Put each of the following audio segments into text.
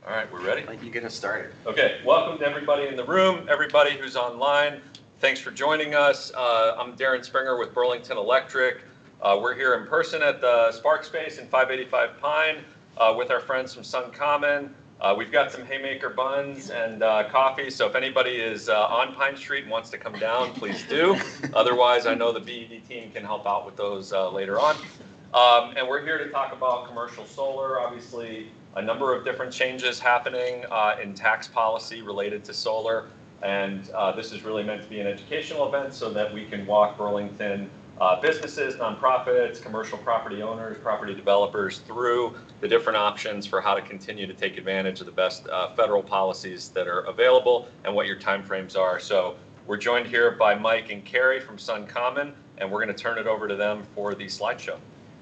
All right, we're ready? You get us started. Okay, welcome to everybody in the room, everybody who's online. Thanks for joining us. I'm Darren Springer with Burlington Electric. We're here in person at the Spark Space in 585 Pine with our friends from SunCommon. We've got some haymaker buns and coffee, so if anybody is on Pine Street and wants to come down, please do. Otherwise, I know the BED team can help out with those later on. And we're here to talk about commercial solar. Obviously, a number of different changes happening in tax policy related to solar. And this is really meant to be an educational event so that we can walk Burlington businesses, nonprofits, commercial property owners, property developers through the different options for how to continue to take advantage of the best federal policies that are available and what your timeframes are. So we're joined here by Mike and Carrie from SunCommon, and we're going to turn it over to them for the slideshow.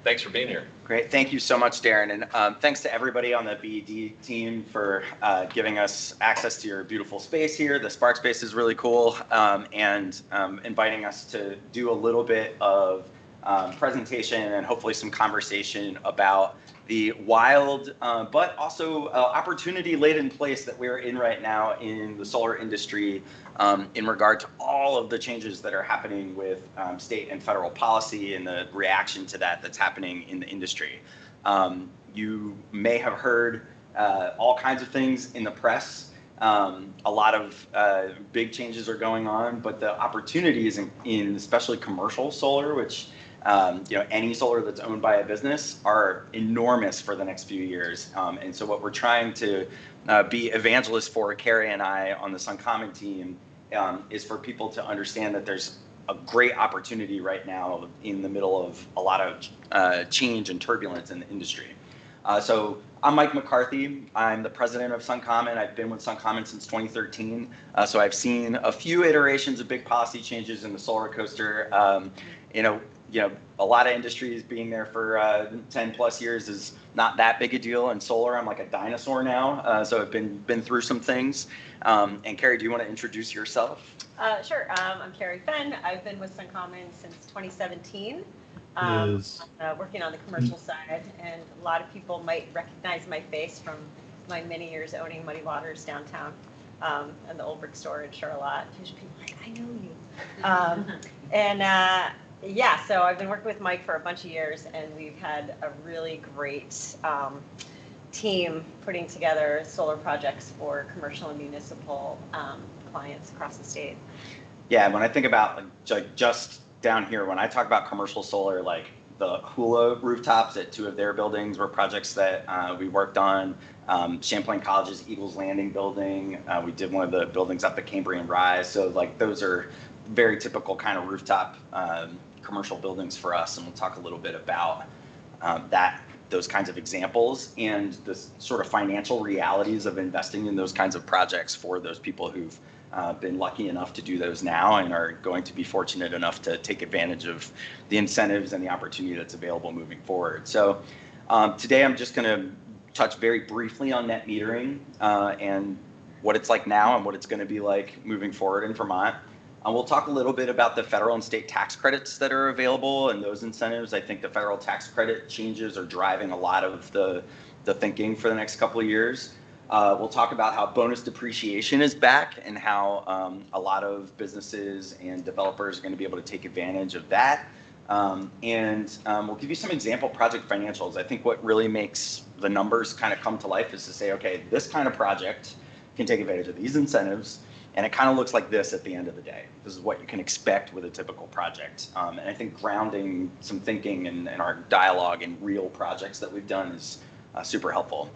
Thanks for being here. Great. Thank you so much, Darren. And thanks to everybody on the BED team for giving us access to your beautiful space here. The Spark Space is really cool, and inviting us to do a little bit of presentation and hopefully some conversation about the wild but also opportunity-laden place that we're in right now in the solar industry in regard to all of the changes that are happening with state and federal policy and the reaction to that that's happening in the industry. You may have heard all kinds of things in the press. A lot of big changes are going on, but the opportunities in especially commercial solar, which any solar that's owned by a business, are enormous for the next few years. And so what we're trying to be evangelists for, Carrie and I on the SunCommon team, is for people to understand that there's a great opportunity right now in the middle of a lot of change and turbulence in the industry. So I'm Mike McCarthy. I'm the president of SunCommon. I've been with SunCommon since 2013. So I've seen a few iterations of big policy changes in the solar coaster. A lot of industries being there for 10 plus years is not that big a deal. In solar, I'm like a dinosaur now. So I've been through some things. And Carrie, do you want to introduce yourself? Sure. I'm Carrie Fenn. I've been with SunCommon since 2017, working on the commercial side. And a lot of people might recognize my face from my many years owning Muddy Waters downtown and the old brick store in Charlotte. People are like, I know you. Yeah, so I've been working with Mike for a bunch of years, and we've had a really great team putting together solar projects for commercial and municipal clients across the state. Yeah, when I think about like just down here, when I talk about commercial solar, like the Hula rooftops at 2 of their buildings were projects that we worked on. Champlain College's Eagles Landing building, we did one of the buildings up at Cambrian Rise. So like those are very typical kind of rooftop commercial buildings for us, and we'll talk a little bit about those kinds of examples and the sort of financial realities of investing in those kinds of projects for those people who've been lucky enough to do those now and are going to be fortunate enough to take advantage of the incentives and the opportunity that's available moving forward. So today I'm just going to touch very briefly on net metering and what it's like now and what it's going to be like moving forward in Vermont. We'll talk a little bit about the federal and state tax credits that are available and those incentives. I think the federal tax credit changes are driving a lot of the thinking for the next couple of years. We'll talk about how bonus depreciation is back and how a lot of businesses and developers are going to be able to take advantage of that. And we'll give you some example project financials. I think what really makes the numbers kind of come to life is to say, okay, this kind of project can take advantage of these incentives. And it kind of looks like this at the end of the day. This is what you can expect with a typical project. And I think grounding some thinking and our dialogue in real projects that we've done is super helpful.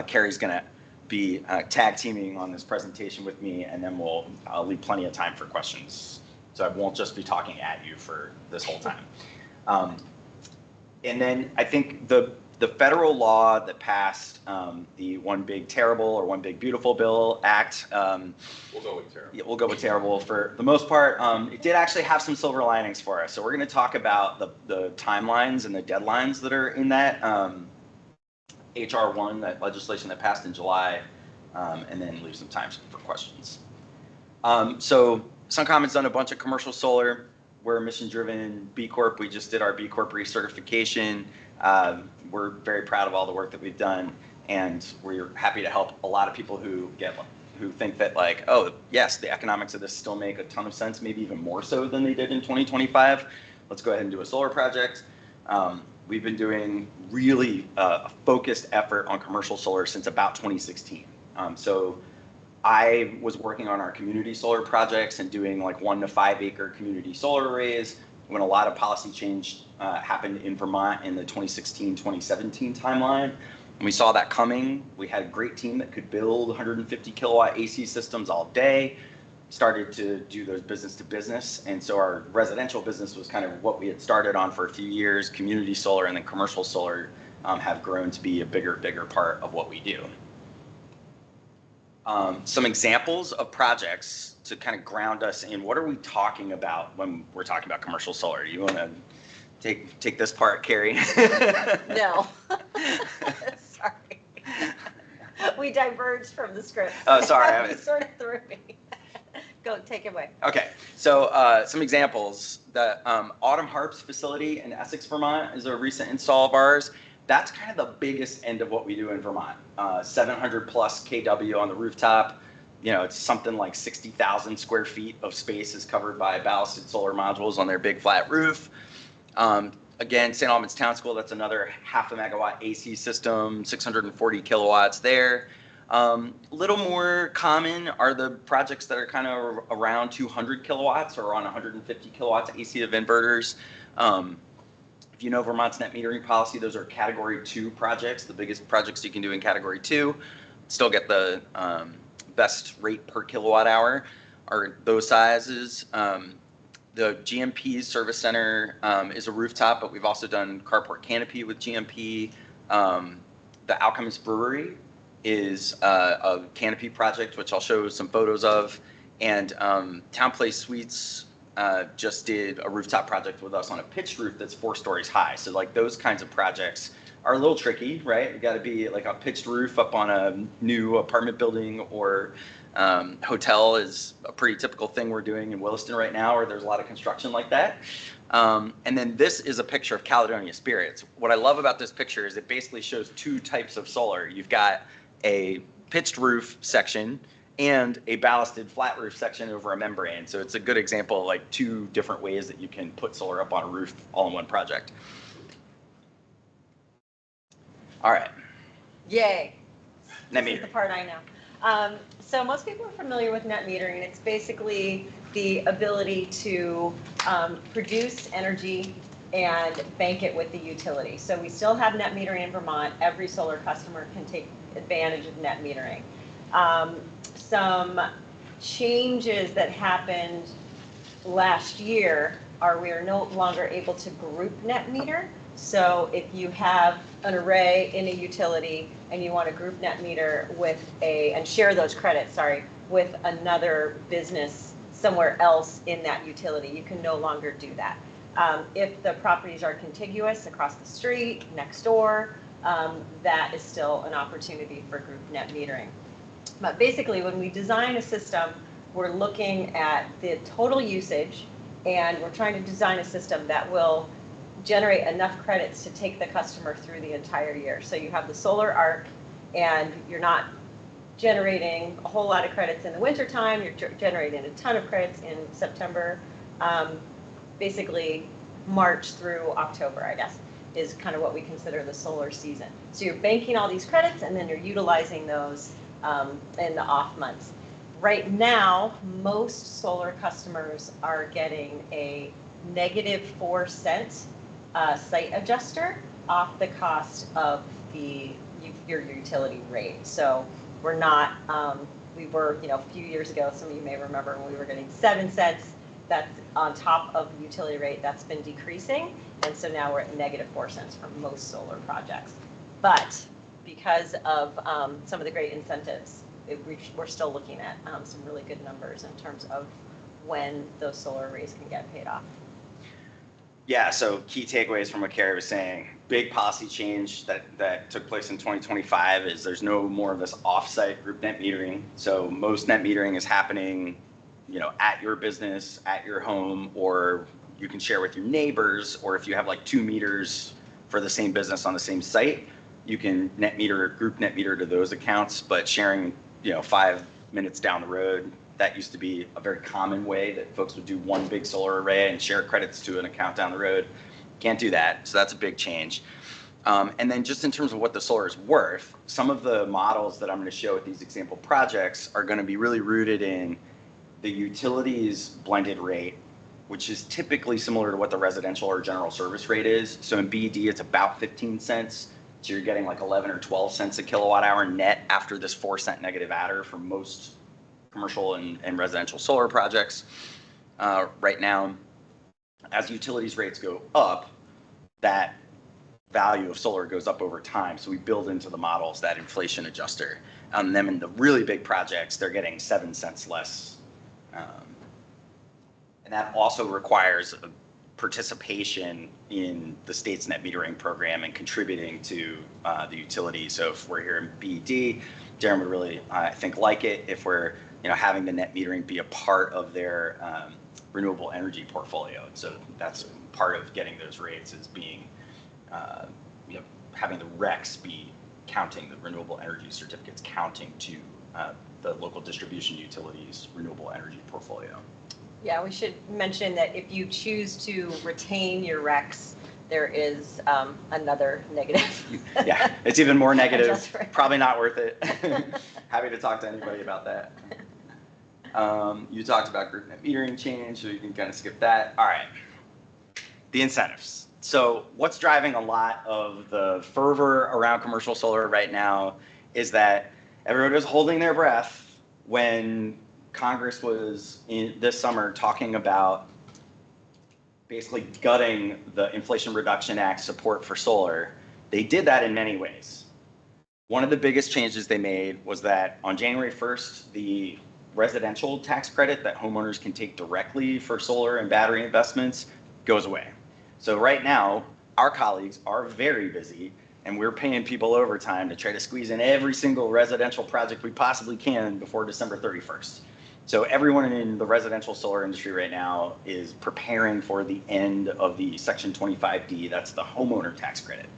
Carrie's going to be tag teaming on this presentation with me, and then I'll leave plenty of time for questions. So I won't just be talking at you for this whole time. And then I think the federal law that passed the One Big Terrible or One Big Beautiful Bill Act. We'll go with terrible. Yeah, we'll go with terrible for the most part. It did actually have some silver linings for us. So we're going to talk about the timelines and the deadlines that are in that HR 1, that legislation that passed in July, and then leave some time for questions. So SunCommon's done a bunch of commercial solar. We're a mission-driven B Corp. We just did our B Corp recertification. We're very proud of all the work that we've done. And we're happy to help a lot of people who think that like, oh, yes, the economics of this still make a ton of sense, maybe even more so than they did in 2025. Let's go ahead and do a solar project. We've been doing really a focused effort on commercial solar since about 2016. So I was working on our community solar projects and doing like 1 to 5 acre community solar arrays when a lot of policy change happened in Vermont in the 2016-2017 timeline. And we saw that coming. We had a great team that could build 150 kilowatt AC systems all day, started to do those business to business. And so our residential business was kind of what we had started on for a few years. Community solar and then commercial solar have grown to be a bigger part of what we do. Some examples of projects to kind of ground us in what are we talking about when we're talking about commercial solar. You want to take this part, Carrie? No. Sorry. We diverged from the script. Oh, sorry. It sort of threw me. Go, take it away. Okay, so some examples. The Autumn Harps facility in Essex, Vermont is a recent install of ours. That's kind of the biggest end of what we do in Vermont. 700 plus kW on the rooftop. You know, it's something like 60,000 square feet of space is covered by ballasted solar modules on their big flat roof. Again, St. Albans Town School, that's another 0.5 megawatt AC system, 640 kilowatts there. A little more common are the projects that are kind of around 200 kilowatts or on 150 kilowatts AC of inverters. If you know Vermont's net metering policy, those are category 2 projects, the biggest projects you can do in category 2. Still get the best rate per kilowatt hour are those sizes. The GMP service center is a rooftop, but we've also done carport canopy with GMP. The Alchemist Brewery is a canopy project, which I'll show some photos of. And Town Place Suites just did a rooftop project with us on a pitched roof that's 4 stories high. So like those kinds of projects are a little tricky, right? You got to be like a pitched roof up on a new apartment building or hotel is a pretty typical thing we're doing in Williston right now, where there's a lot of construction like that. And then this is a picture of Caledonia Spirits. What I love about this picture is it basically shows 2 types of solar. You've got a pitched roof section and a ballasted flat roof section over a membrane. So it's a good example of like 2 different ways that you can put solar up on a roof all in one project. All right. Yay. Net This is metering. the part I know. So most people are familiar with net metering. It's basically the ability to produce energy and bank it with the utility. So we still have net metering in Vermont. Every solar customer can take advantage of net metering. Some changes that happened last year are we are no longer able to group net meter. So if you have an array in a utility and you want to group net meter with and share those credits, with another business somewhere else in that utility, you can no longer do that. If the properties are contiguous across the street, next door, that is still an opportunity for group net metering. But basically, when we design a system, we're looking at the total usage, and we're trying to design a system that will generate enough credits to take the customer through the entire year. So you have the solar arc, and you're not generating a whole lot of credits in the wintertime. You're generating a ton of credits in September. Basically, March through October, I guess, is kind of what we consider the solar season. So you're banking all these credits, and then you're utilizing those in the off months. Right now, most solar customers are getting a -4 cent site adjuster off the cost of your utility rate. So we're not, we were, a few years ago, some of you may remember when we were getting 7 cents. That's on top of the utility rate. That's been decreasing. And so now we're at -4 cents for most solar projects. But because of some of the great incentives, we're still looking at some really good numbers in terms of when those solar arrays can get paid off. Yeah, so key takeaways from what Carrie was saying. Big policy change that took place in 2025 is there's no more of this offsite group net metering. So most net metering is happening, at your business, at your home, or you can share with your neighbors, or if you have like 2 meters for the same business on the same site, you can group net meter to those accounts, but sharing, 5 minutes down the road, that used to be a very common way that folks would do one big solar array and share credits to an account down the road. Can't do that, so that's a big change. And then just in terms of what the solar is worth, some of the models that I'm going to show with these example projects are going to be really rooted in the utilities blended rate, which is typically similar to what the residential or general service rate is. So in BD, it's about 15 cents. So you're getting like 11 or 12 cents a kilowatt hour net after this 4-cent negative adder for most commercial and residential solar projects. Right now, as utilities rates go up, that value of solar goes up over time. So we build into the models that inflation adjuster. And then in the really big projects, they're getting 7 cents less. And that also requires a participation in the state's net metering program and contributing to the utility. So if we're here in BD, Darren would really, I think, like it if we're having the net metering be a part of their renewable energy portfolio. So that's part of getting those rates is being, having the RECs be counting the renewable energy certificates, counting to the local distribution utilities renewable energy portfolio. Yeah, we should mention that if you choose to retain your RECs, there is another negative. Yeah, it's even more negative. Probably not worth it. Happy to talk to anybody about that. You talked about group net metering change, so you can kind of skip that. All right, the incentives. So what's driving a lot of the fervor around commercial solar right now is that everyone was holding their breath when Congress was this summer talking about basically gutting the Inflation Reduction Act support for solar. They did that in many ways. One of the biggest changes they made was that on January 1st, the residential tax credit that homeowners can take directly for solar and battery investments goes away. So right now, our colleagues are very busy and we're paying people overtime to try to squeeze in every single residential project we possibly can before December 31st. So everyone in the residential solar industry right now is preparing for the end of the Section 25D, that's the homeowner tax credit.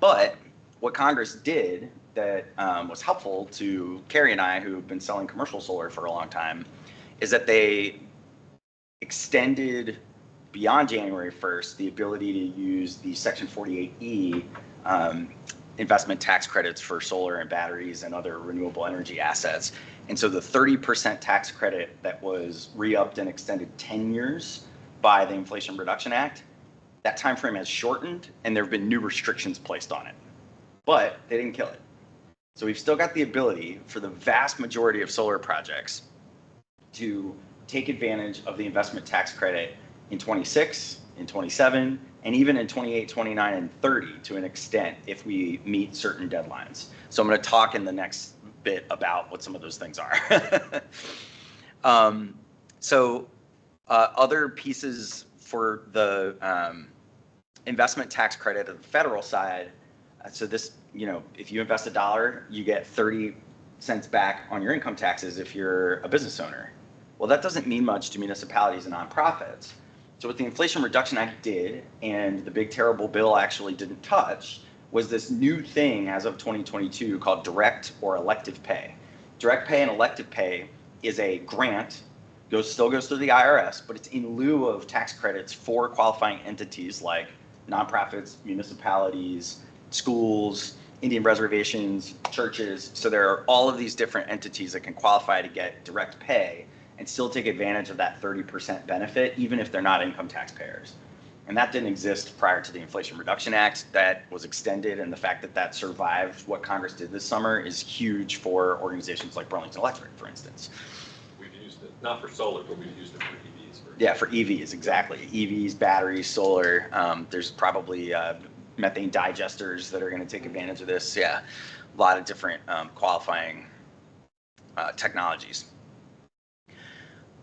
But what Congress did that was helpful to Carrie and I, who've been selling commercial solar for a long time, is that they extended beyond January 1st the ability to use the Section 48E investment tax credits for solar and batteries and other renewable energy assets. And so the 30% tax credit that was re-upped and extended 10 years by the Inflation Reduction Act, that time frame has shortened and there have been new restrictions placed on it. But they didn't kill it. So we've still got the ability for the vast majority of solar projects to take advantage of the investment tax credit in 26, in 27, and even in 28, 29, and 30 to an extent if we meet certain deadlines. So I'm going to talk in the next bit about what some of those things are. Other pieces for the investment tax credit of the federal side. So this, if you invest $1, you get 30 cents back on your income taxes if you're a business owner. Well, that doesn't mean much to municipalities and nonprofits. So what the Inflation Reduction Act did, and the big terrible bill actually didn't touch, was this new thing as of 2022 called direct or elective pay. Direct pay and elective pay is a grant, still goes through the IRS, but it's in lieu of tax credits for qualifying entities like nonprofits, municipalities, schools, Indian reservations, churches. So there are all of these different entities that can qualify to get direct pay and still take advantage of that 30% benefit, even if they're not income taxpayers. And that didn't exist prior to the Inflation Reduction Act. That was extended, and the fact that that survived what Congress did this summer is huge for organizations like Burlington Electric, for instance. We've used it, not for solar, but we've used it for EVs. Yeah, for EVs, exactly. EVs, batteries, solar. There's probably methane digesters that are going to take advantage of this. Yeah, a lot of different qualifying technologies.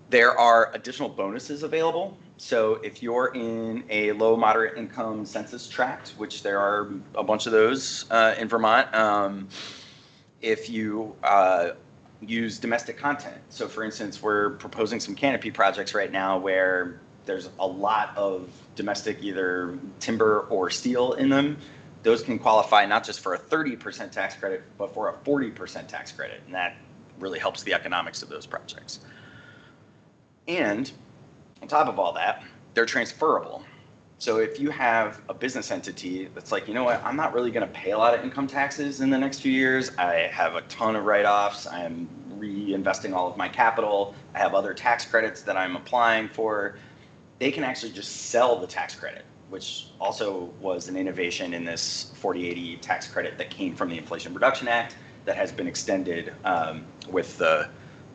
There are additional bonuses available. So if you're in a low moderate income census tract, which there are a bunch of those in Vermont, if you use domestic content. So for instance, we're proposing some canopy projects right now where there's a lot of domestic either timber or steel in them. those can qualify not just for a 30% tax credit, but for a 40% tax credit. And that really helps the economics of those projects. And on top of all that, they're transferable. So if you have a business entity that's like, you know what, I'm not really going to pay a lot of income taxes in the next few years. I have a ton of write-offs. I'm reinvesting all of my capital. I have other tax credits that I'm applying for. They can actually just sell the tax credit, which also was an innovation in this 4080 tax credit that came from the Inflation Reduction Act that has been extended with the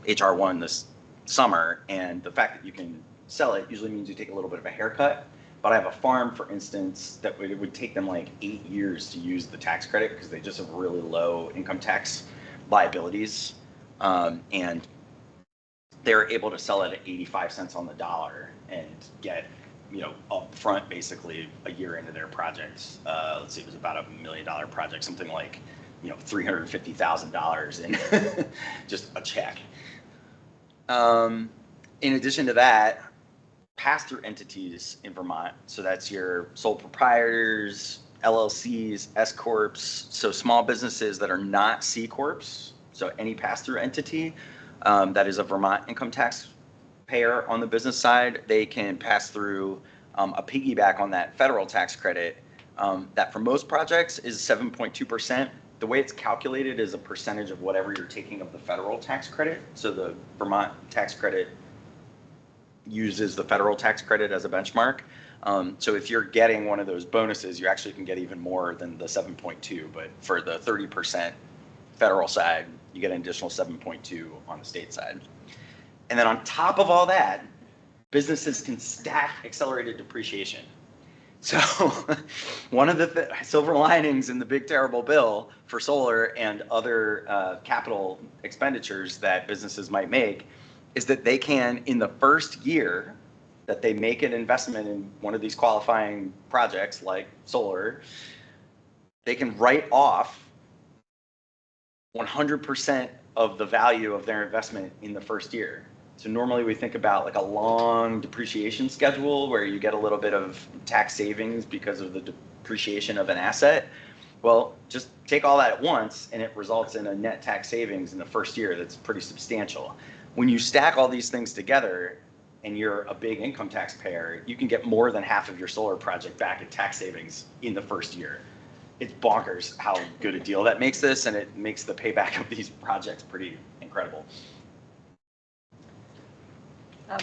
HR1 this summer. And the fact that you can sell it usually means you take a little bit of a haircut. But I have a farm, for instance, that it would take them like 8 years to use the tax credit because they just have really low income tax liabilities. And they're able to sell it at 85 cents on the dollar and get, you know, up front basically a year into their projects. Let's see, it was about $1 million project, something like, you know, $350,000 in just a check. In addition to that, pass-through entities in Vermont, so that's your sole proprietors, LLCs, S-corps, so small businesses that are not C-corps, so any pass-through entity that is a Vermont income tax payer on the business side, they can pass through a piggyback on that federal tax credit that for most projects is 7.2%. The way it's calculated is a percentage of whatever you're taking of the federal tax credit. So the Vermont tax credit uses the federal tax credit as a benchmark. So if you're getting one of those bonuses, you actually can get even more than the 7.2. But for the 30% federal side, you get an additional 7.2 on the state side. And then on top of all that, businesses can stack accelerated depreciation. So one of the silver linings in the big terrible bill for solar and other capital expenditures that businesses might make is that they can, in the first year that they make an investment in one of these qualifying projects like solar, they can write off 100% of the value of their investment in the first year. So normally we think about like a long depreciation schedule where you get a little bit of tax savings because of the depreciation of an asset. Well, just take all that at once and it results in a net tax savings in the first year that's pretty substantial. When you stack all these things together and you're a big income taxpayer, you can get more than half of your solar project back in tax savings in the first year. It's bonkers how good a deal that makes this, and it makes the payback of these projects pretty incredible.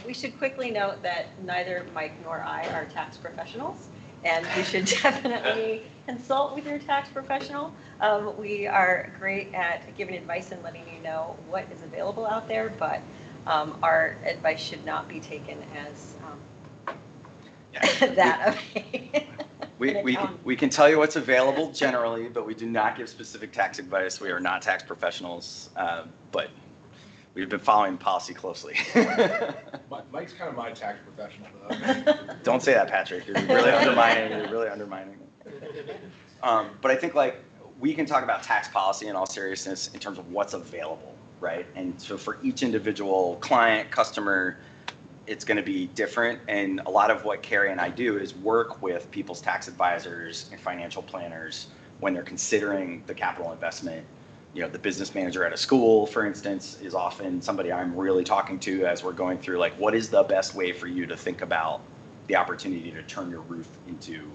We should quickly note that neither Mike nor I are tax professionals, and you should definitely consult with your tax professional. We are great at giving advice and letting you know what is available out there, but our advice should not be taken as that of a we can tell you what's available generally, but we do not give specific tax advice. We are not tax professionals, but we've been following policy closely. Mike's kind of my tax professional, though. Don't say that, Patrick. You're really undermining. You're really undermining. But I think like we can talk about tax policy in all seriousness in terms of what's available, right? And so for each individual client, customer, it's going to be different. And a lot of what Carrie and I do is work with people's tax advisors and financial planners when they're considering the capital investment. You know, the business manager at a school, for instance, is often somebody I'm really talking to as we're going through, like, what is the best way for you to think about the opportunity to turn your roof into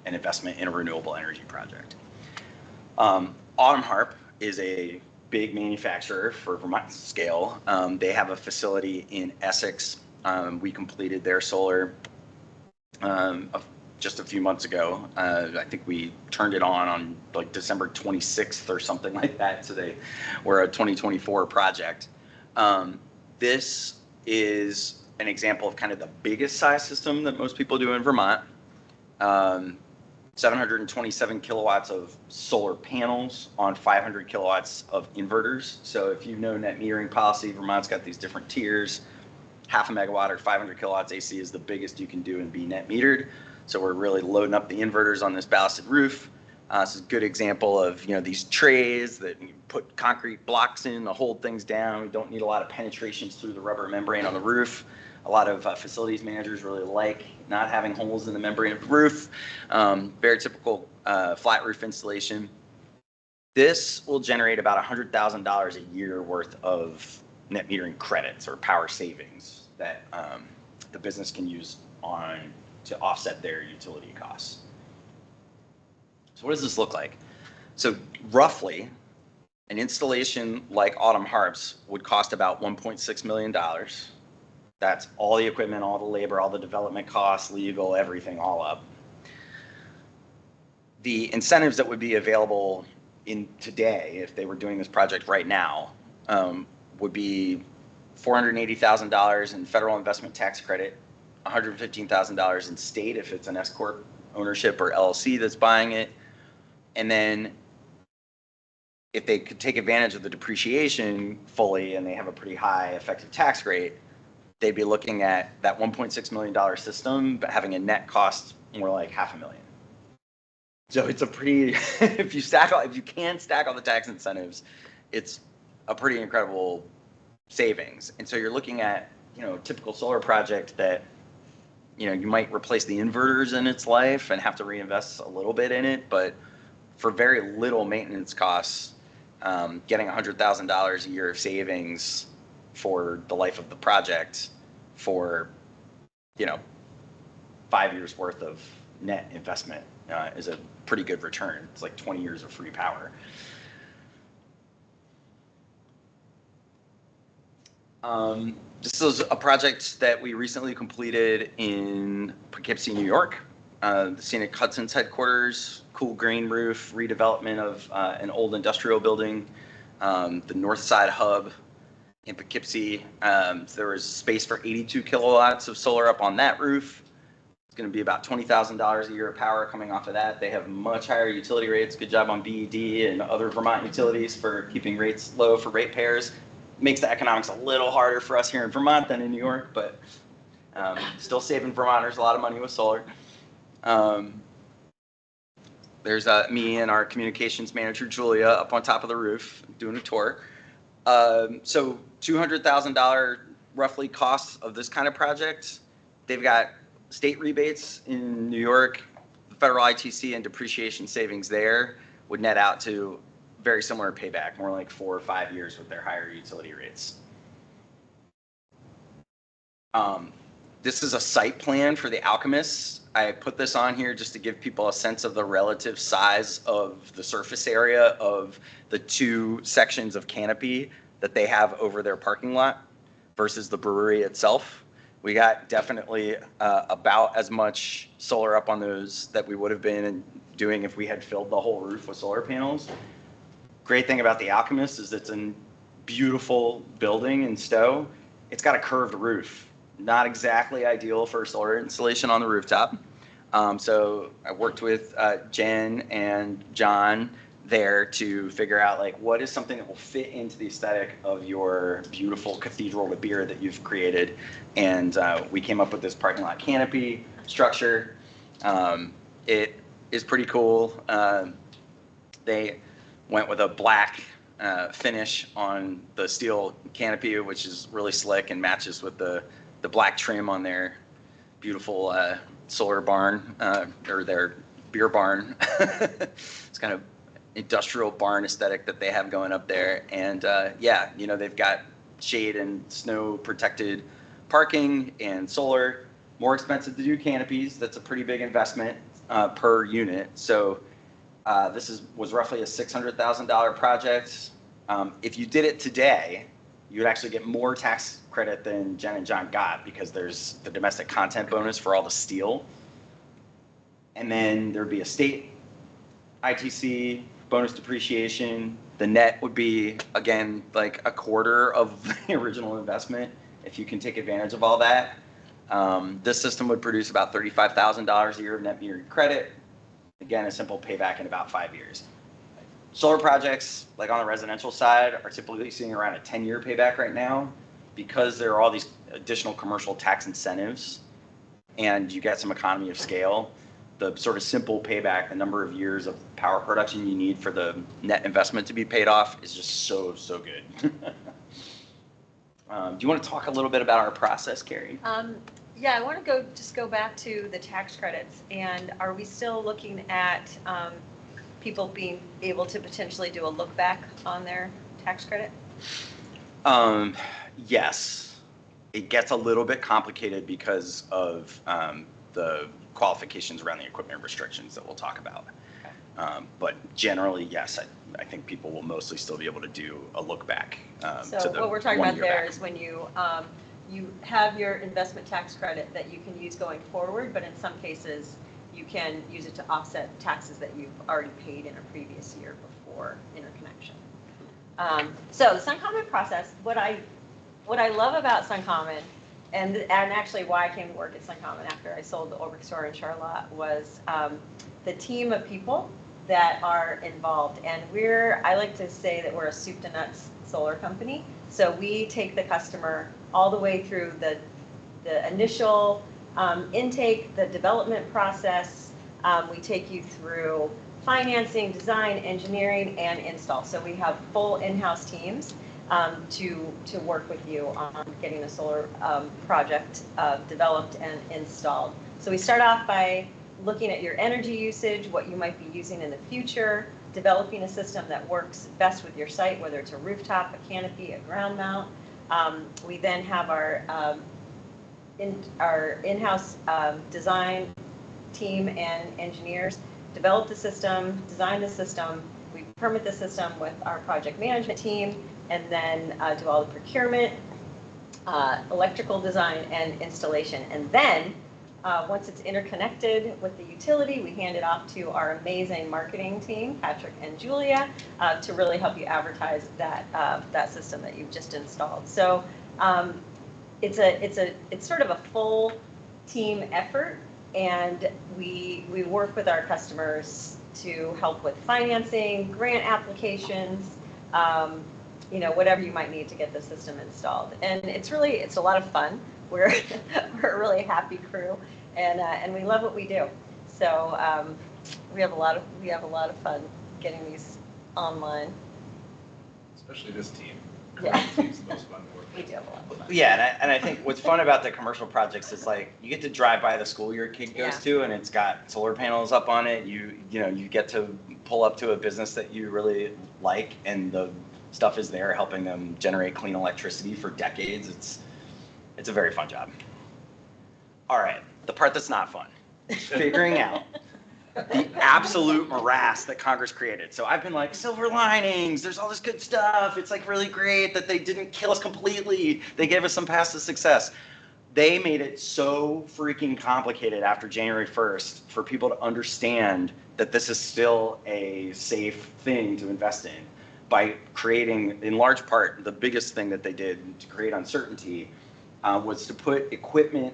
an investment in a renewable energy project. Autumn Harp is a big manufacturer for Vermont scale. They have a facility in Essex. We completed their solar just a few months ago. I think we turned it on like December 26th or something like that. So we're a 2024 project. This is an example of kind of the biggest size system that most people do in Vermont. 727 kilowatts of solar panels on 500 kilowatts of inverters. So if you know net metering policy, Vermont's got these different tiers. 0.5 megawatt or 500 kilowatts AC is the biggest you can do and be net metered. So we're really loading up the inverters on this ballasted roof. This is a good example of, you know, these trays that you put concrete blocks in to hold things down. We don't need a lot of penetrations through the rubber membrane on the roof. A lot of facilities managers really like not having holes in the membrane of the roof. Very typical flat roof installation. This will generate about $100,000 a year worth of net metering credits or power savings that the business can use to offset their utility costs. So what does this look like? So roughly, an installation like Autumn Harps would cost about $1.6 million. That's all the equipment, all the labor, all the development costs, legal, everything all up. The incentives that would be available in today, if they were doing this project right now, would be $480,000 in federal investment tax credit, $115,000 in state if it's an S corp ownership or LLC that's buying it, and then if they could take advantage of the depreciation fully and they have a pretty high effective tax rate, they'd be looking at that $1.6 million system, but having a net cost more like $500,000. So it's a pretty, if you can stack all the tax incentives, it's a pretty incredible savings. And so you're looking at, a typical solar project that, you might replace the inverters in its life and have to reinvest a little bit in it, but for very little maintenance costs, getting $100,000 a year of savings for the life of the project for, 5 years worth of net investment is a pretty good return. It's like 20 years of free power. This is a project that we recently completed in Poughkeepsie, New York. The Scenic Hudson's headquarters, cool green roof, redevelopment of an old industrial building, the North Side hub in Poughkeepsie. There was space for 82 kilowatts of solar up on that roof. It's going to be about $20,000 a year of power coming off of that. They have much higher utility rates. Good job on BED and other Vermont utilities for keeping rates low for ratepayers. Makes the economics a little harder for us here in Vermont than in New York, but still saving Vermonters a lot of money with solar. There's me and our communications manager, Julia, up on top of the roof doing a tour. So $200,000 roughly costs of this kind of project. They've got state rebates in New York, the federal ITC and depreciation savings there would net out to very similar payback, more like 4 or 5 years with their higher utility rates. This is a site plan for the Alchemists. I put this on here just to give people a sense of the relative size of the surface area of the two sections of canopy that they have over their parking lot versus the brewery itself. We got definitely about as much solar up on those that we would have been doing if we had filled the whole roof with solar panels. Great thing about the Alchemist is it's a beautiful building in Stowe. It's got a curved roof. Not exactly ideal for solar installation on the rooftop. So I worked with Jen and John there to figure out what is something that will fit into the aesthetic of your beautiful cathedral with beer that you've created. And we came up with this parking lot canopy structure. It is pretty cool. They went with a black finish on the steel canopy, which is really slick and matches with the black trim on their beautiful solar barn, or their beer barn. It's kind of industrial barn aesthetic that they have going up there. And yeah, they've got shade and snow protected parking and solar. More expensive to do canopies. That's a pretty big investment per unit. So this was roughly a $600,000 project. If you did it today, you would actually get more tax credit than Jen and John got because there's the domestic content bonus for all the steel. And then there'd be a state ITC, bonus depreciation. The net would be, again, like a quarter of the original investment if you can take advantage of all that. This system would produce about $35,000 a year of net metering credit. Again, a simple payback in about 5 years. Solar projects, like on the residential side, are typically seeing around a 10-year payback right now because there are all these additional commercial tax incentives and you get some economy of scale. The sort of simple payback, the number of years of power production you need for the net investment to be paid off is just so good. Do you want to talk a little bit about our process, Carrie? Yeah, I want to just go back to the tax credits. And are we still looking at people being able to potentially do a look back on their tax credit? Yes, it gets a little bit complicated because of the qualifications around the equipment restrictions that we'll talk about. Okay. But generally, yes, I think people will mostly still be able to do a look back. So what we're talking about there is when you have your investment tax credit that you can use going forward, but in some cases you can use it to offset taxes that you've already paid in a previous year before interconnection. So the SunCommon process, what I love about SunCommon, and actually why I came to work at SunCommon after I sold the Ulrich store in Charlotte, was the team of people that are involved. And I like to say that we're a soup to nuts solar company. So we take the customer all the way through the initial intake, the development process. We take you through financing, design, engineering, and install. So we have full in-house teams to work with you on getting a solar project developed and installed. So we start off by looking at your energy usage, what you might be using in the future, developing a system that works best with your site, whether it's a rooftop, a canopy, a ground mount. We then have our in-house design team and engineers develop the system, design the system. We permit the system with our project management team, and then do all the procurement, electrical design, and installation. And then once it's interconnected with the utility, we hand it off to our amazing marketing team, Patrick and Julia, to really help you advertise that system that you've just installed. So it's sort of a full team effort, and we work with our customers to help with financing, grant applications, whatever you might need to get the system installed. And it's a lot of fun. We're a really happy crew, and we love what we do. So we have a lot of fun getting these online. Especially this team. Yeah. This team's the most fun to work We with. do have a lot of fun. Yeah, and I think what's fun about the commercial projects is like you get to drive by the school your kid goes to, and it's got solar panels up on it. You get to pull up to a business that you really like, and the stuff is there helping them generate clean electricity for decades. It's a very fun job. All right, the part that's not fun, figuring out the absolute morass that Congress created. So I've been like, silver linings, there's all this good stuff. It's like really great that they didn't kill us completely. They gave us some paths to success. They made it so freaking complicated after January 1st for people to understand that this is still a safe thing to invest in by creating, in large part, the biggest thing that they did to create uncertainty was to put equipment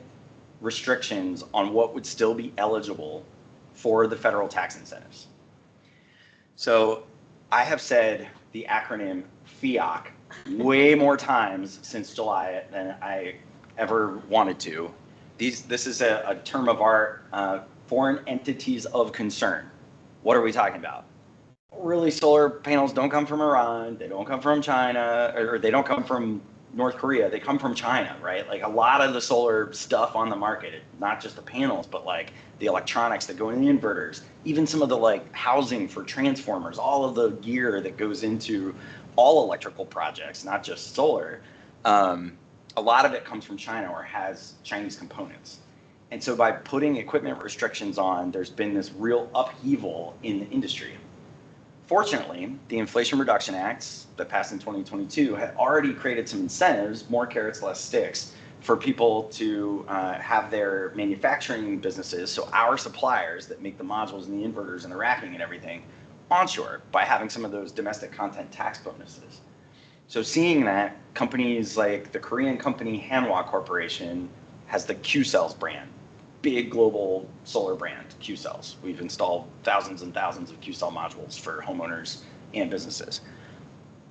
restrictions on what would still be eligible for the federal tax incentives. So I have said the acronym FEOC way more times since July than I ever wanted to. This is a term of art, foreign entities of concern. What are we talking about? Really, solar panels don't come from Iran, they don't come from China, or they don't come from North Korea, they come from China, right? Like a lot of the solar stuff on the market, not just the panels, but like the electronics that go in the inverters, even some of the like housing for transformers, all of the gear that goes into all electrical projects, not just solar. A lot of it comes from China or has Chinese components. And so by putting equipment restrictions on, there's been this real upheaval in the industry. Fortunately, the Inflation Reduction Act that passed in 2022 had already created some incentives, more carrots, less sticks, for people to have their manufacturing businesses, so our suppliers that make the modules and the inverters and the racking and everything, onshore by having some of those domestic content tax bonuses. So seeing that, companies like the Korean company Hanwha Corporation has the Q-Cells brand, big global solar brand, Q-Cells. We've installed thousands and thousands of Q-Cell modules for homeowners and businesses.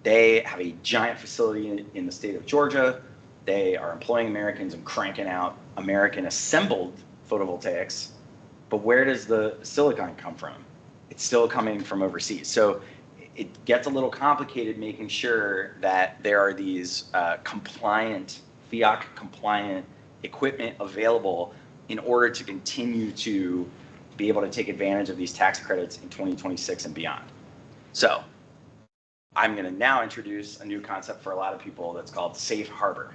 They have a giant facility in the state of Georgia. They are employing Americans and cranking out American assembled photovoltaics. But where does the silicon come from? It's still coming from overseas. So it gets a little complicated making sure that there are these compliant, FEOC compliant equipment available in order to continue to be able to take advantage of these tax credits in 2026 and beyond. So I'm going to now introduce a new concept for a lot of people that's called safe harbor.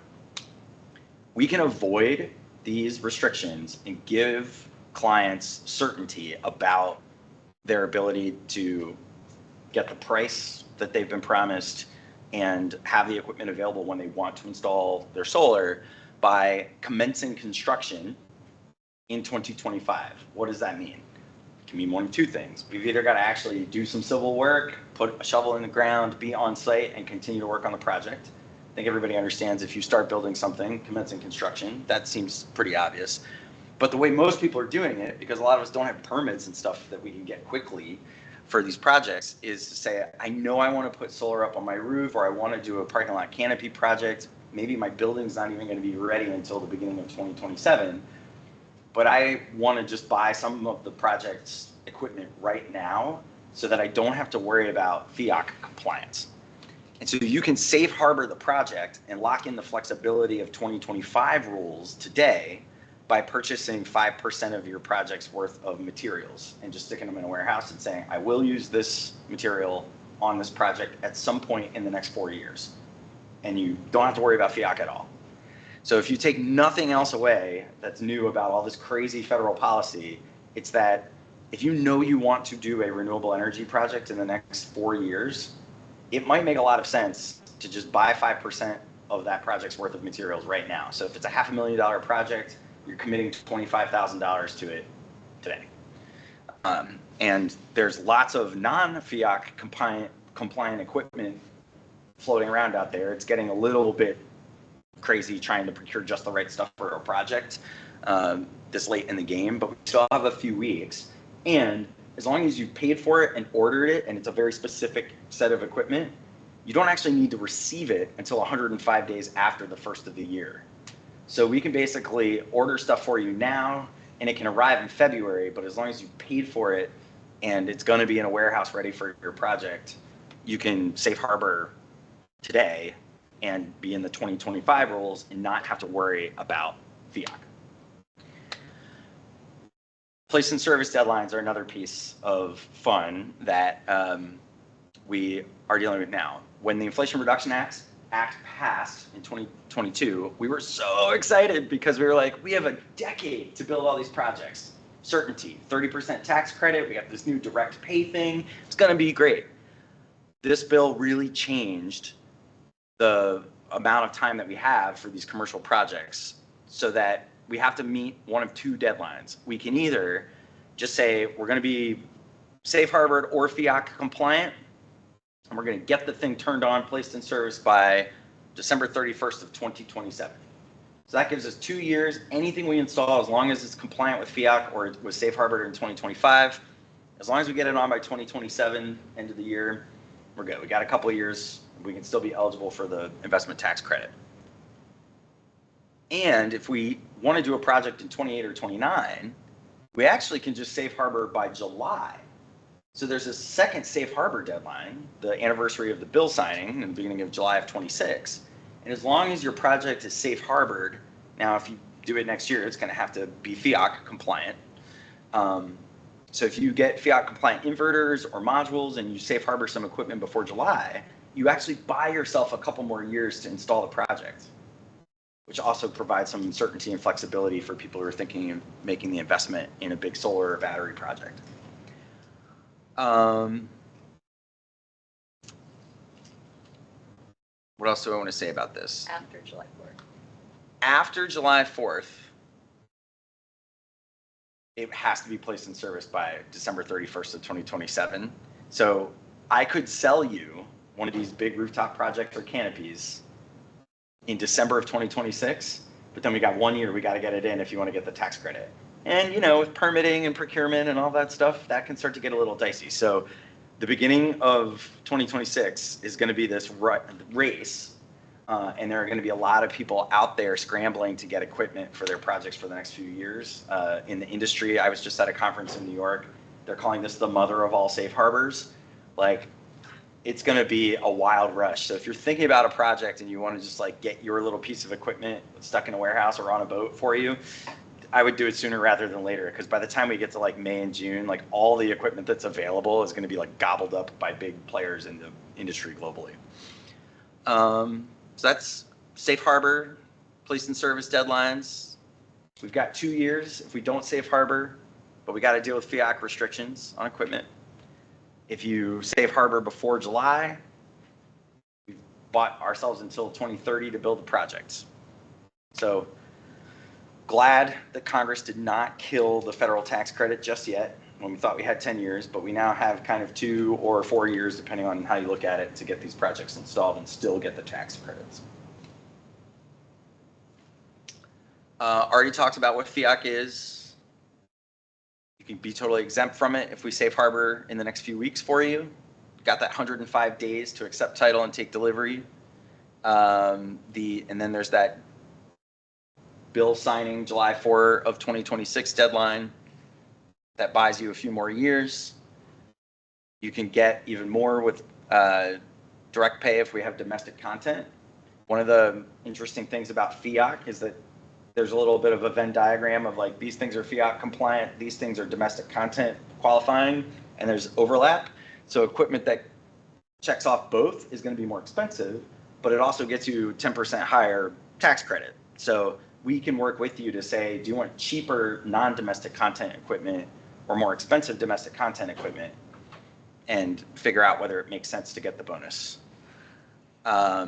We can avoid these restrictions and give clients certainty about their ability to get the price that they've been promised and have the equipment available when they want to install their solar by commencing construction in 2025. What does that mean? It can mean one of two things. We've either got to actually do some civil work, put a shovel in the ground, be on site, and continue to work on the project. I think everybody understands if you start building something, commencing construction, that seems pretty obvious. But the way most people are doing it, because a lot of us don't have permits and stuff that we can get quickly for these projects, is to say, I know I want to put solar up on my roof, or I want to do a parking lot canopy project. Maybe my building's not even going to be ready until the beginning of 2027, but I want to just buy some of the project's equipment right now so that I don't have to worry about FEOC compliance. And so you can safe harbor the project and lock in the flexibility of 2025 rules today by purchasing 5% of your project's worth of materials and just sticking them in a warehouse and saying, I will use this material on this project at some point in the next 4 years. And you don't have to worry about FEOC at all. So if you take nothing else away that's new about all this crazy federal policy, it's that if you know you want to do a renewable energy project in the next 4 years, it might make a lot of sense to just buy 5% of that project's worth of materials right now. So if it's a $500,000 project, you're committing $25,000 to it today. And there's lots of non-FEOC compliant equipment floating around out there. It's getting a little bit crazy trying to procure just the right stuff for a project this late in the game, but we still have a few weeks. And as long as you paid for it and ordered it, and it's a very specific set of equipment, you don't actually need to receive it until 105 days after the first of the year. So we can basically order stuff for you now, and it can arrive in February, but as long as you paid for it and it's going to be in a warehouse ready for your project, you can safe harbor today and be in the 2025 rules and not have to worry about FEOC. Place and service deadlines are another piece of fun that we are dealing with now. When the Inflation Reduction Act passed in 2022, we were so excited because we were like, we have a decade to build all these projects. Certainty, 30% tax credit, we got this new direct pay thing, it's gonna be great. This bill really changed the amount of time that we have for these commercial projects so that we have to meet one of two deadlines. We can either just say we're gonna be safe harbored or FEOC compliant, and we're going to get the thing turned on, placed in service by December 31st of 2027. So that gives us 2 years. Anything we install, as long as it's compliant with FEOC or it was safe harbored in 2025, as long as we get it on by 2027, end of the year, we're good. We got a couple of years. We can still be eligible for the investment tax credit. And if we want to do a project in 28 or 29, we actually can just safe harbor by July. So there's a second safe harbor deadline, the anniversary of the bill signing in the beginning of July of 26. And as long as your project is safe harbored, now if you do it next year, it's going to have to be FEOC compliant. So if you get FEOC compliant inverters or modules and you safe harbor some equipment before July, you actually buy yourself a couple more years to install the project, which also provides some certainty and flexibility for people who are thinking of making the investment in a big solar or battery project. What else do I want to say about this? After July 4th. After July 4th, it has to be placed in service by December 31st of 2027. So I could sell you one of these big rooftop projects or canopies in December of 2026, but then we got 1 year, we got to get it in if you want to get the tax credit. And, you know, with permitting and procurement and all that stuff, that can start to get a little dicey. So the beginning of 2026 is going to be this race, and there are going to be a lot of people out there scrambling to get equipment for their projects for the next few years. In the industry, I was just at a conference in New York. They're calling this the mother of all safe harbors. Like, it's going to be a wild rush. So if you're thinking about a project and you want to just like get your little piece of equipment stuck in a warehouse or on a boat for you, I would do it sooner rather than later, because by the time we get to like May and June, like all the equipment that's available is going to be like gobbled up by big players in the industry globally. So that's safe harbor, place and service deadlines. We've got 2 years if we don't safe harbor, but we got to deal with FIAC restrictions on equipment. If you safe harbor before July, we've bought ourselves until 2030 to build the projects. So glad that Congress did not kill the federal tax credit just yet when we thought we had 10 years, but we now have kind of 2 or 4 years, depending on how you look at it, to get these projects installed and still get the tax credits. Already talked about what FIAC is. You can be totally exempt from it if we safe harbor in the next few weeks for you. Got that 105 days to accept title and take delivery. And then there's that bill signing July 4 of 2026 deadline that buys you a few more years. You can get even more with direct pay if we have domestic content. One of the interesting things about FIAC is that there's a little bit of a Venn diagram of like, these things are FIAC compliant, these things are domestic content qualifying, and there's overlap. So equipment that checks off both is going to be more expensive, but it also gets you 10% higher tax credit. So we can work with you to say, do you want cheaper non-domestic content equipment or more expensive domestic content equipment, and figure out whether it makes sense to get the bonus. I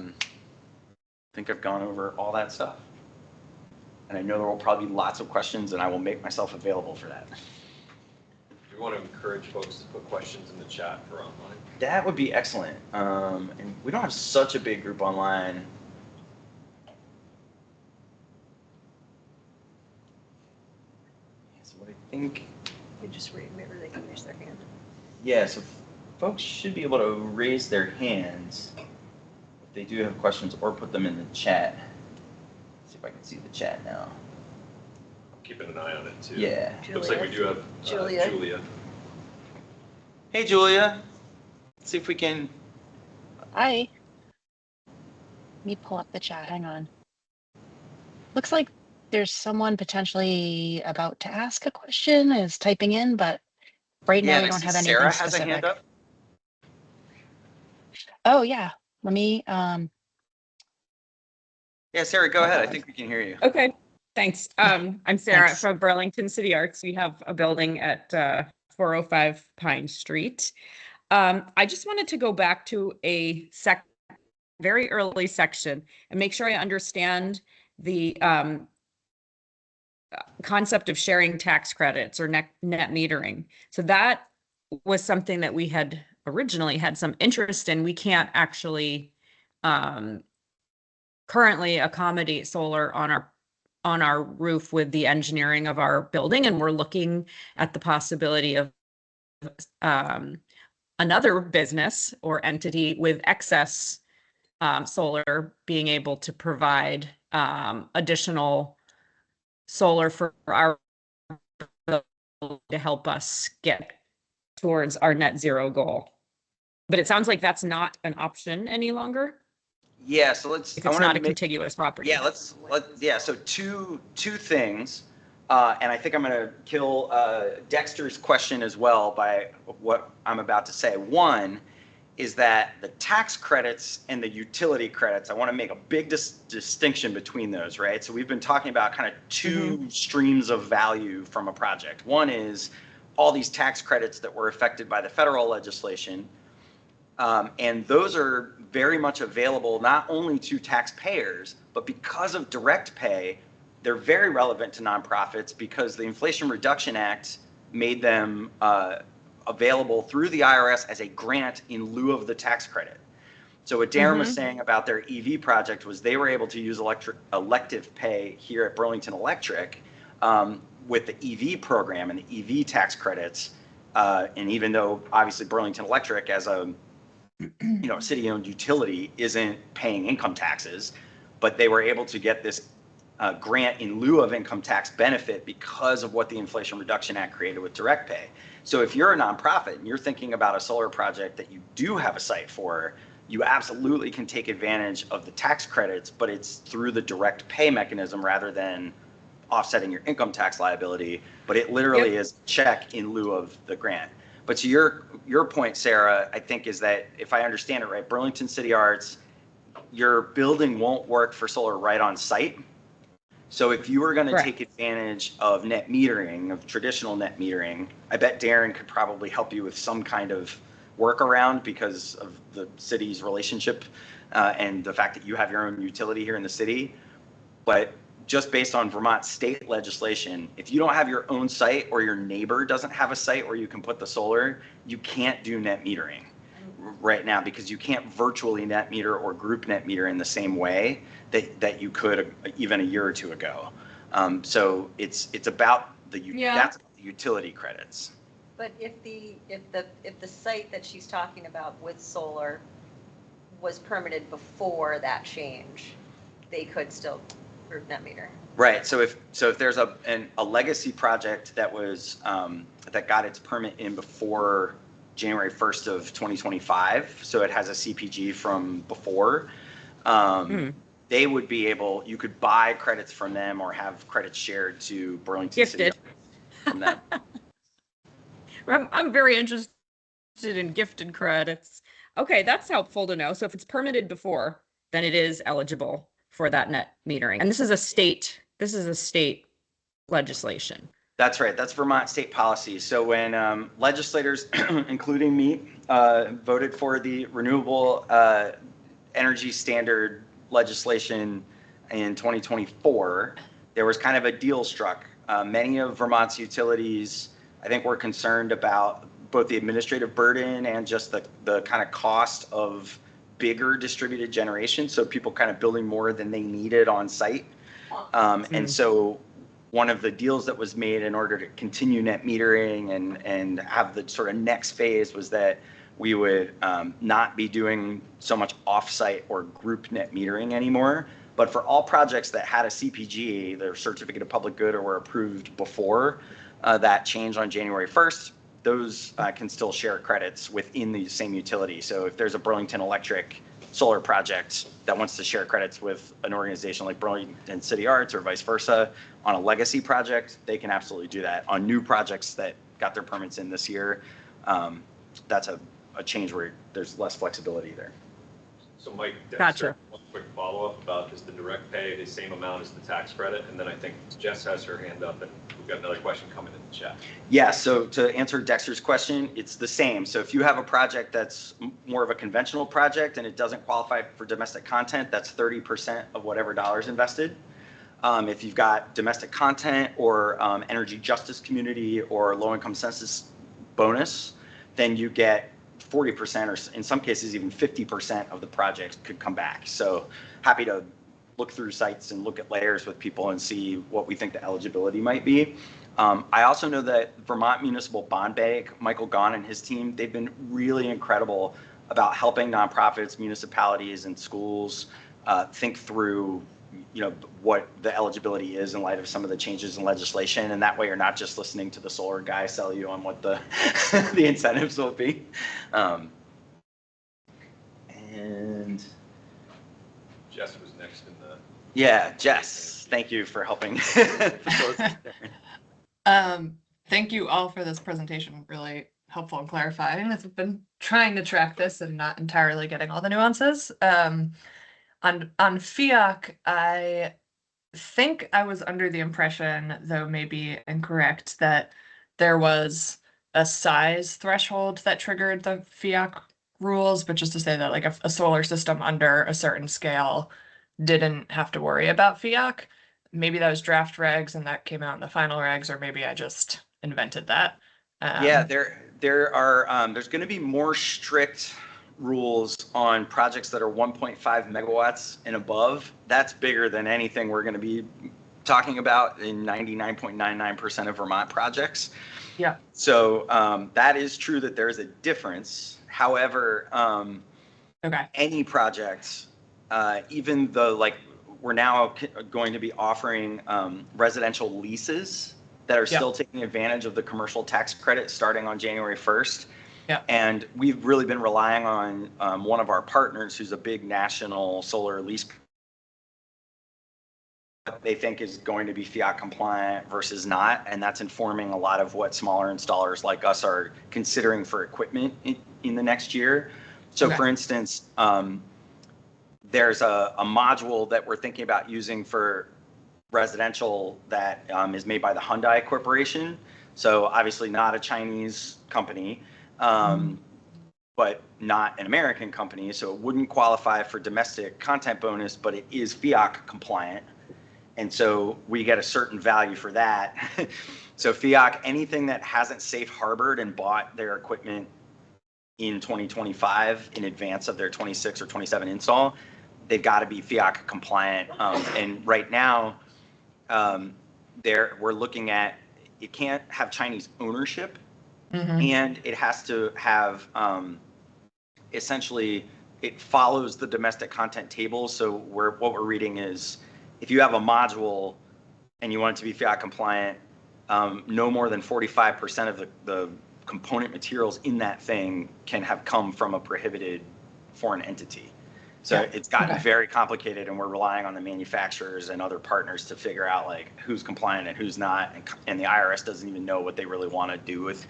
think I've gone over all that stuff. And I know there will probably be lots of questions, and I will make myself available for that. We want to encourage folks to put questions in the chat for online. That would be excellent. And we don't have such a big group online. So what I think... You just remember they can raise their hand. Yeah, so folks should be able to raise their hands if they do have questions, or put them in the chat. If I can see the chat now. I'm keeping an eye on it too. Yeah. Looks like we do have Julia. Hey, Julia. Let's see if we can. Hi. Let me pull up the chat. Hang on. Looks like there's someone potentially about to ask a question is typing in, but right now we don't have anything Sarah specific. has a hand up. Oh yeah. Let me Yeah, Sarah, go ahead. I think we can hear you. Okay, thanks. I'm Sarah Thanks. from Burlington City Arts. We have a building at 405 Pine Street. I just wanted to go back to a very early section and make sure I understand the concept of sharing tax credits or net metering. So that was something that we had originally had some interest in. We can't actually currently accommodate solar on our roof with the engineering of our building, and we're looking at the possibility of another business or entity with excess solar being able to provide additional solar for our building to help us get towards our net zero goal. But it sounds like that's not an option any longer. Yeah, so let's. If it's not a contiguous property. Yeah, yeah. So two things, and I think I'm going to kill Dexter's question as well by what I'm about to say. One is that the tax credits and the utility credits, I want to make a big distinction between those, right? So we've been talking about kind of two streams of value from a project. One is all these tax credits that were affected by the federal legislation. And those are very much available not only to taxpayers, but because of direct pay, they're very relevant to nonprofits because the Inflation Reduction Act made them available through the IRS as a grant in lieu of the tax credit. So what Darren was saying about their EV project was they were able to use elective pay here at Burlington Electric with the EV program and the EV tax credits. And even though obviously Burlington Electric as a city-owned utility isn't paying income taxes, but they were able to get this grant in lieu of income tax benefit because of what the Inflation Reduction Act created with direct pay. So if you're a nonprofit and you're thinking about a solar project that you do have a site for, you absolutely can take advantage of the tax credits, but it's through the direct pay mechanism rather than offsetting your income tax liability. But it literally is a check in lieu of the grant. But to your point, Sarah, I think is that if I understand it right, Burlington City Arts, your building won't work for solar right on site. So if you were going to take advantage of net metering, of traditional net metering, I bet Darren could probably help you with some kind of workaround because of the city's relationship and the fact that you have your own utility here in the city. But just based on Vermont state legislation, if you don't have your own site or your neighbor doesn't have a site where you can put the solar, you can't do net metering right now because you can't virtually net meter or group net meter in the same way that you could even a year or two ago. So it's about that's the utility credits. But if the site that she's talking about with solar was permitted before that change, they could still group net meter. Right. So if there's a legacy project that was that got its permit in before January 1st of 2025, so it has a CPG from before, they would be able, you could buy credits from them or have credits shared to Burlington City from them. I'm very interested in gifted credits. Okay, that's helpful to know. So if it's permitted before, then it is eligible for that net metering. And this is a state legislation. That's right. That's Vermont state policy. So when legislators, including me, voted for the renewable energy standard legislation in 2024, there was kind of a deal struck. Many of Vermont's utilities, I think, were concerned about both the administrative burden and just the kind of cost of bigger distributed generation. So people kind of building more than they needed on site. And so one of the deals that was made in order to continue net metering and have the sort of next phase was that we would not be doing so much offsite or group net metering anymore. But for all projects that had a CPG, their certificate of public good, or were approved before that change on January 1st, those can still share credits within the same utility. So if there's a Burlington Electric solar project that wants to share credits with an organization like Burlington City Arts or vice versa on a legacy project, they can absolutely do that. On new projects that got their permits in this year, that's a change where there's less flexibility there. So Mike, Gotcha. One quick follow-up about, is the direct pay the same amount as the tax credit? And then I think Jess has her hand up and we've got another question coming in the chat. Yeah, so to answer Dexter's question, it's the same. So if you have a project that's more of a conventional project and it doesn't qualify for domestic content, that's 30% of whatever dollars invested. If you've got domestic content or energy justice community or low-income census bonus, then you get 40%, or in some cases even 50% of the project could come back. So happy to look through sites and look at layers with people and see what we think the eligibility might be. I also know that Vermont Municipal Bond Bank, Michael Gaughan and his team, they've been really incredible about helping nonprofits, municipalities, and schools think through what the eligibility is in light of some of the changes in legislation, and that way you're not just listening to the solar guy sell you on what the the incentives will be. And Jess was next in the. Yeah, Jess, thank you for helping facilitate. Thank you all for this presentation. Really helpful and clarifying. I've been trying to track this and not entirely getting all the nuances. On FIAC, I think I was under the impression, though maybe incorrect, that there was a size threshold that triggered the FIAC rules, but just to say that like a solar system under a certain scale didn't have to worry about FIAC. Maybe that was draft regs and that came out in the final regs, or maybe I just invented that. Yeah, there are there's going to be more strict rules on projects that are 1.5 megawatts and above. That's bigger than anything we're going to be talking about in 99.99% of Vermont projects. Yeah. So that is true that there is a difference. However, okay. Any project, even the we're now going to be offering residential leases that are still taking advantage of the commercial tax credit starting on January 1st. Yeah. And we've really been relying on one of our partners who's a big national solar lease. They think is going to be fiat compliant versus not. And that's informing a lot of what smaller installers like us are considering for equipment in the next year. So for instance, there's a module that we're thinking about using for residential that is made by the Hyundai Corporation. So obviously not a Chinese company, but not an American company. So it wouldn't qualify for domestic content bonus, but it is fiat compliant. And so we get a certain value for that. So FIAC, anything that hasn't safe harbored and bought their equipment in 2025 in advance of their 26 or 27 install, they've got to be FIAC compliant. And right now, we're looking at, it can't have Chinese ownership, and it has to have, essentially, it follows the domestic content table. So what we're reading is, if you have a module and you want it to be fiat compliant, no more than 45% of the component materials in that thing can have come from a prohibited foreign entity. So it's gotten very complicated, and we're relying on the manufacturers and other partners to figure out like who's compliant and who's not. And the IRS doesn't even know what they really want to do with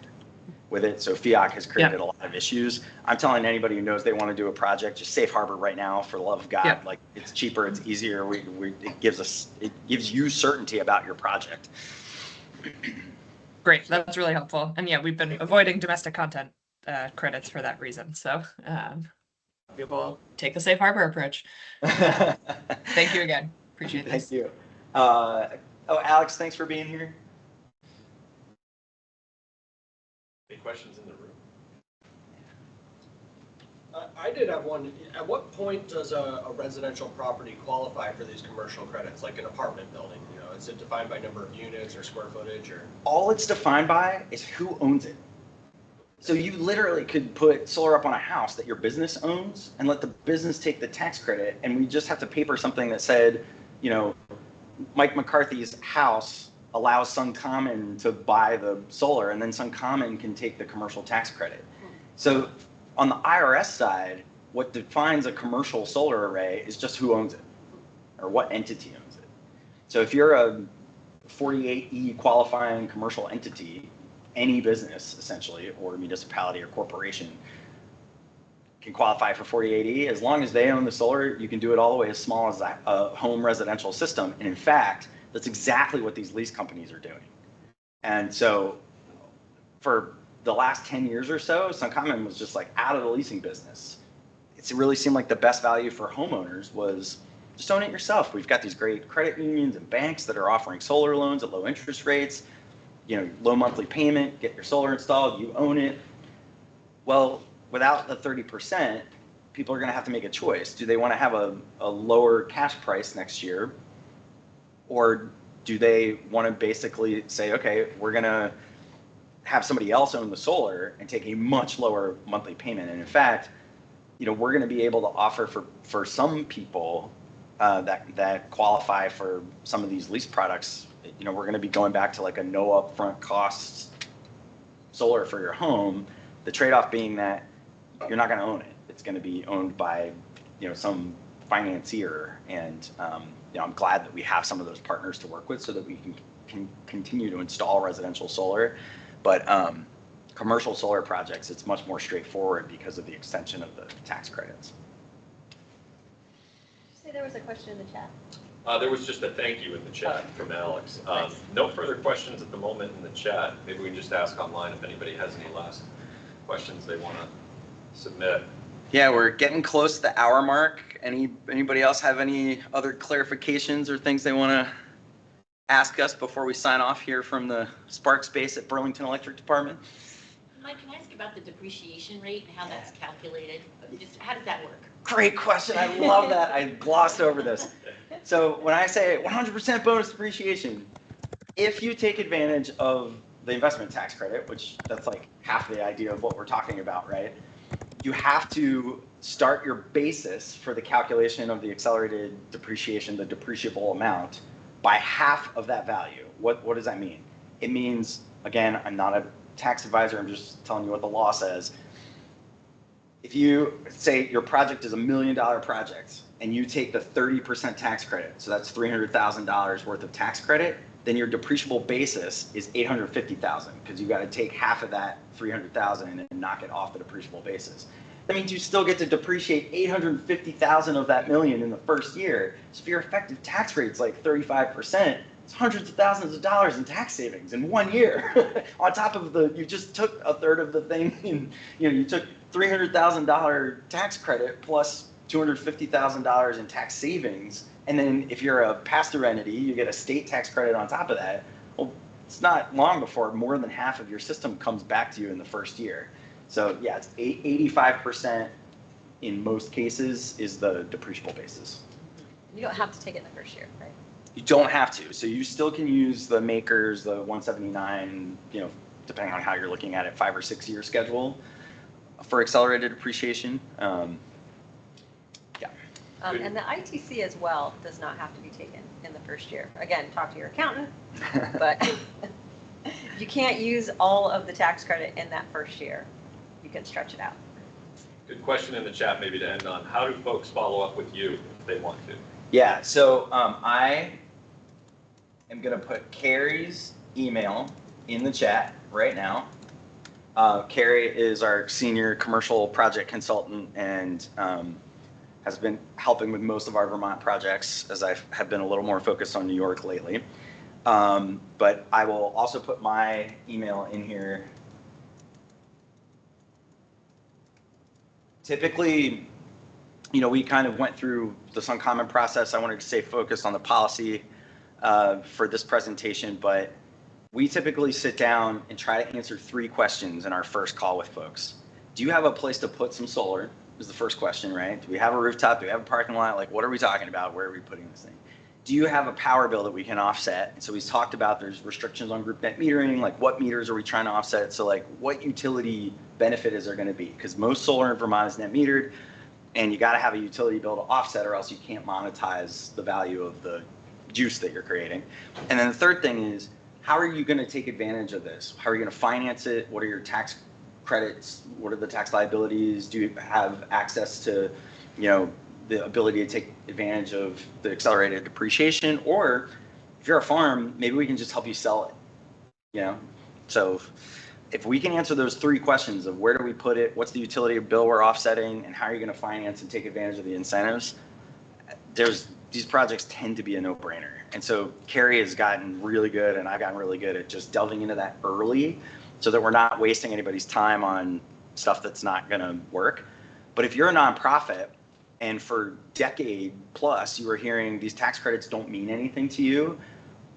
it. So FIAC has created a lot of issues. I'm telling anybody who knows they want to do a project, just safe harbor right now, for the love of God. Like, it's cheaper, it's easier. It gives you certainty about your project. Great, that's really helpful. And yeah, we've been avoiding domestic content credits for that reason. So we will take the safe harbor approach. Thank you again. Appreciate this. Thank you. Alex, thanks for being here. Any questions in the room? I did have one. At what point does a residential property qualify for these commercial credits, like an apartment building? You know, is it defined by number of units or square footage, or? All it's defined by is who owns it. So you literally could put solar up on a house that your business owns and let the business take the tax credit, and we just have to paper something that said, you know, Mike McCarthy's house allows SunCommon to buy the solar, and then SunCommon can take the commercial tax credit. So on the IRS side, what defines a commercial solar array is just who owns it, or what entity owns it. So if you're a 48E qualifying commercial entity, any business essentially, or municipality or corporation, can qualify for 48E. As long as they own the solar, you can do it all the way as small as a home residential system. And in fact, that's exactly what these lease companies are doing. And so for the last 10 years or so, SunCommon was just like out of the leasing business. It really seemed like the best value for homeowners was just own it yourself. We've got these great credit unions and banks that are offering solar loans at low interest rates, you know, low monthly payment, get your solar installed, you own it. Well, without the 30%, people are going to have to make a choice. Do they want to have a lower cash price next year? Or do they want to basically say, okay, we're going to have somebody else own the solar and take a much lower monthly payment? And in fact, you know, we're going to be able to offer for some people that qualify for some of these lease products, you know, we're going to be going back to like a no upfront costs solar for your home. The trade-off being that you're not going to own it. It's going to be owned by, you know, some financier. And, you know, I'm glad that we have some of those partners to work with so that we can continue to install residential solar. But commercial solar projects, it's much more straightforward because of the extension of the tax credits. Did you say there was a question in the chat? There was just a thank you in the chat from Alex. No further questions at the moment in the chat. Maybe we can just ask online if anybody has any last questions they want to submit. Yeah, we're getting close to the hour mark. Anybody else have any other clarifications or things they want to ask us before we sign off here from the Spark Space at Burlington Electric Department? Mike, can I ask about the depreciation rate and how that's calculated? Just how does that work? Great question. I love that. I glossed over this. So when I say 100% bonus depreciation, if you take advantage of the investment tax credit, which that's like half the idea of what we're talking about, right? You have to start your basis for the calculation of the accelerated depreciation, the depreciable amount, by half of that value. What does that mean? It means, again, I'm not a tax advisor, I'm just telling you what the law says. If you say your project is $1 million project and you take the 30% tax credit, so that's $300,000 worth of tax credit, then your depreciable basis is $850,000 because you got to take half of that $300,000 and knock it off the depreciable basis. That means you still get to depreciate $850,000 of that million in the first year. So if your effective tax rate is like 35%, it's hundreds of thousands of dollars in tax savings in 1 year. On top of you just took a third of the thing, and you took $300,000 tax credit plus $250,000 in tax savings. And then if you're a pass-through entity, you get a state tax credit on top of that. Well, it's not long before more than half of your system comes back to you in the first year. So yeah, it's 85% in most cases is the depreciable basis. You don't have to take it in the first year, right? You don't have to. So you still can use the makers, the 179, depending on how you're looking at it, 5 or 6 year schedule for accelerated depreciation. And the ITC as well does not have to be taken in the first year. Again, talk to your accountant, but you can't use all of the tax credit in that first year. You can stretch it out. Good question in the chat maybe to end on. How do folks follow up with you if they want to? Yeah, so I am going to put Carrie's email in the chat right now. Carrie is our senior commercial project consultant and has been helping with most of our Vermont projects, as I have been a little more focused on New York lately. But I will also put my email in here. Typically, we kind of went through the SunCommon process. I wanted to stay focused on the policy for this presentation, but we typically sit down and try to answer 3 questions in our first call with folks. Do you have a place to put some solar? Is the first question, right? Do we have a rooftop? Do we have a parking lot? Like, what are we talking about? Where are we putting this thing? Do you have a power bill that we can offset? And so we talked about there's restrictions on group net metering, like what meters are we trying to offset? So like what utility benefit is there going to be? Because most solar in Vermont is net metered, and you got to have a utility bill to offset or else you can't monetize the value of the juice that you're creating. And then the third thing is, how are you going to take advantage of this? How are you going to finance it? What are your tax credits? What are the tax liabilities? Do you have access to, the ability to take advantage of the accelerated depreciation? Or if you're a farm, maybe we can just help you sell it, So if we can answer those 3 questions of where do we put it, what's the utility bill we're offsetting, and how are you going to finance and take advantage of the incentives, these projects tend to be a no-brainer. And so Carrie has gotten really good, and I've gotten really good at just delving into that early so that we're not wasting anybody's time on stuff that's not going to work. But if you're a nonprofit and for decade plus you were hearing these tax credits don't mean anything to you,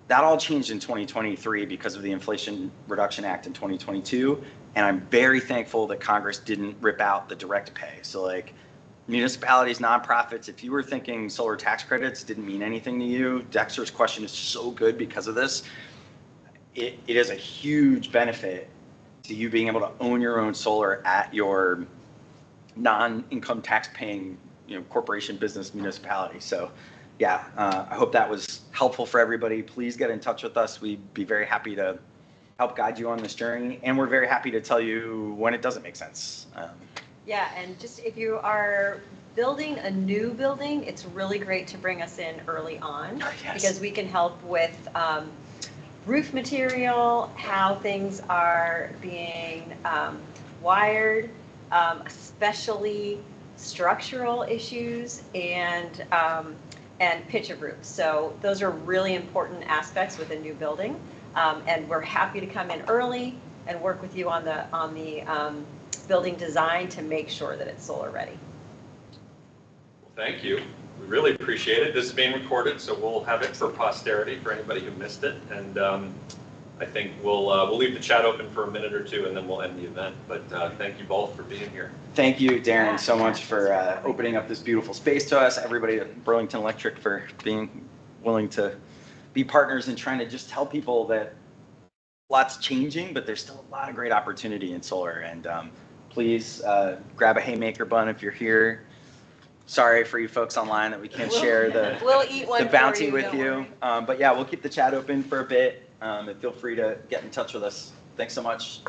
that all changed in 2023 because of the Inflation Reduction Act in 2022. And I'm very thankful that Congress didn't rip out the direct pay. So like municipalities, nonprofits, if you were thinking solar tax credits didn't mean anything to you, Dexter's question is so good because of this. It is a huge benefit to you being able to own your own solar at your non-income tax paying corporation, business, municipality. So yeah, I hope that was helpful for everybody. Please get in touch with us. We'd be very happy to help guide you on this journey. And we're very happy to tell you when it doesn't make sense. Yeah, and just if you are building a new building, it's really great to bring us in early on. Yes. Because we can help with roof material, how things are being wired, especially structural issues and pitch of roofs. So those are really important aspects with a new building, and we're happy to come in early and work with you on the building design to make sure that it's solar ready. Well, thank you. We really appreciate it. This is being recorded, so we'll have it for posterity for anybody who missed it. And I think we'll leave the chat open for a minute or 2, and then we'll end the event. But thank you both for being here. Thank you, Darren, so much for opening up this beautiful space to us. Everybody at Burlington Electric for being willing to be partners and trying to just tell people that lots changing, but there's still a lot of great opportunity in solar. And please grab a haymaker bun if you're here. Sorry for you folks online that we can't share We'll eat one the for bounty you, with don't you. worry. But yeah, we'll keep the chat open for a bit, and feel free to get in touch with us. Thanks so much.